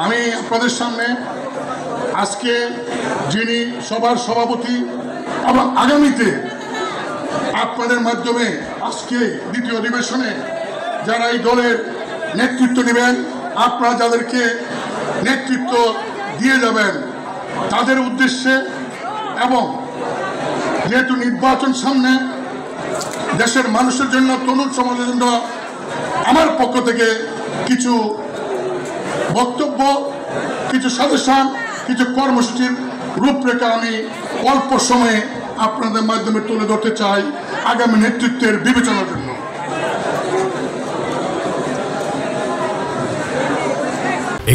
আমি আপনাদের সামনে আজকে যিনি সবার সভাপতি এবং আগামীতে আপনাদের মাধ্যমে আজকে দ্বিতীয় অধিবেশনে যারা এই দলের নেতৃত্ব নেবেন, আপনারা যাদেরকে নেতৃত্ব দিয়ে যাবেন তাদের উদ্দেশ্যে, এবং যেহেতু নির্বাচন সামনে, দেশের মানুষের জন্য, তরুণ সমাজের জন্য আমার পক্ষ থেকে কিছু বক্তব্য, কিছু সাজেশন, কিছু কর্মসূচির রূপরেখা আমি অল্প সময়ে আপনাদের মাধ্যমে তুলে ধরতে চাই আগামী নেতৃত্বের বিবেচনার জন্য।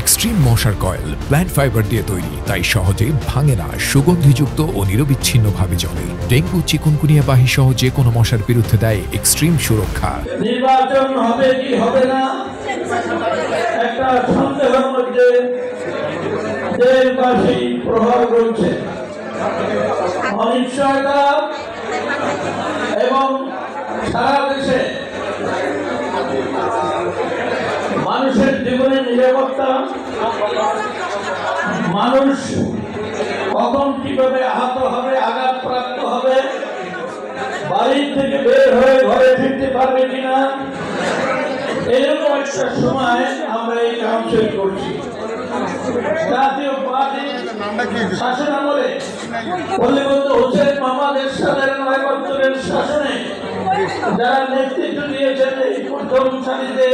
এক্সট্রিম মশার কয়েল প্ল্যান্ট ফাইবার দিয়ে তৈরি, তাই সহজে ভাঙে না, সুগন্ধিযুক্ত ও নিরবিচ্ছিন্নভাবে চলে। ডেঙ্গু, চিকুনগুনিয়া বাহি সহ যে কোনো মশার বিরুদ্ধে দেয় এক্সট্রিম সুরক্ষা। নির্বাচন হবে কি হবে না একটা সন্দেহের মধ্যে দেশবাসী প্রহার করছে। অনিশ্চয়তা এবং সারা দেশে মানুষের জীবনের নিরাপত্তা, মানুষ কখন কিভাবে আহত হবে, আঘাতপ্রাপ্ত হবে, বাড়ির থেকে বের হয়ে ঘরে ফিরতে পারবে কিনা, এরকম একটা সময় আমরা এই কাউন্সিল করছি। জাতীয় পার্টি শাসন আমলে পল্লীবন্ধু হোসেন মোহাম্মদ এরশাদের 9 বছরের শাসনে যারা নেতৃত্ব দিয়েছেন এই প্রথম সারিতে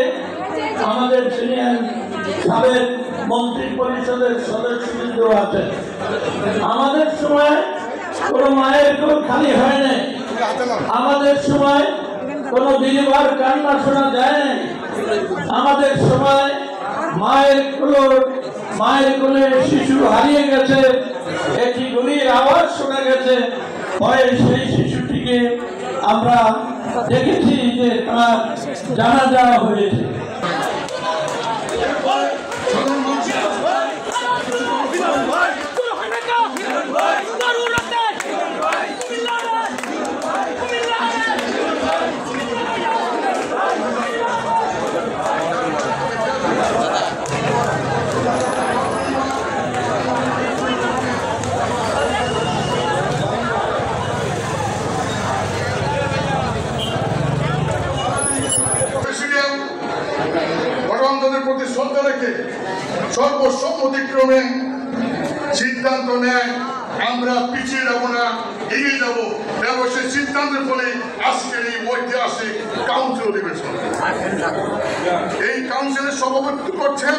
আমাদের সিনিয়র সাবেক মন্ত্রী পরিষদের সদস্যবৃন্দ আছেন। আমাদের সময় কোনো মায়ের কোল খালি হয় নাই, আমাদের সময় কোনো বিধবার কান্না শোনা যায় নাই, আমাদের সময় মায়ের কোলে শিশু হারিয়ে গেছে, একটি গুলির আওয়াজ শোনা গেছে, ভয়ে সেই শিশুটিকে আমরা দেখেছি যে তার জানাজা হয়েছে। প্রতি শ্রদ্ধা রেখে সর্বসম্মতিক্রমে সিদ্ধান্ত নেয় আমরা পিছিয়ে যাব না, এগিয়ে যাব, এবং সেই সিদ্ধান্তের ফলে আজকের এই ঐতিহাসিক কাউন্সিল অধিবেশন। এই কাউন্সিলের সভাপতিত্ব করছেন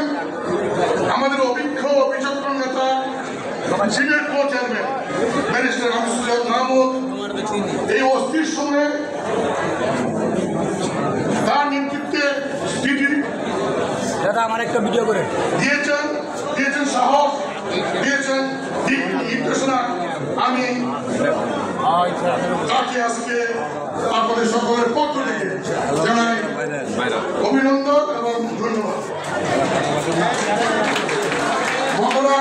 আমাদের অভিজ্ঞ বিচক্ষণ নেতা, সিনিয়র কো চেয়ারম্যান ব্যারিস্টার আমির মাহমুদ। এই অস্থির সময়ে তার নেতৃত্বে দাদা আমার একটা ভিডিও করে দিয়েছেন সাহস, দিয়েছেন নির্দেশনা। আমি তাকে আজকে আপনাদের সকলের পক্ষ থেকে জানাই অভিনন্দন এবং ধন্যবাদ। বন্ধুরা,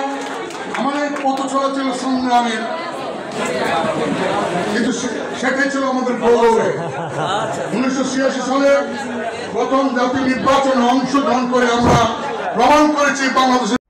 আমাদের পথ চলা ছিল সংগ্রামের, কিন্তু সেটাই ছিল আমাদের গৌরবে। 1986 সালে প্রথম জাতীয় নির্বাচনে অংশগ্রহণ করে আমরা প্রমাণ করেছি বাংলাদেশের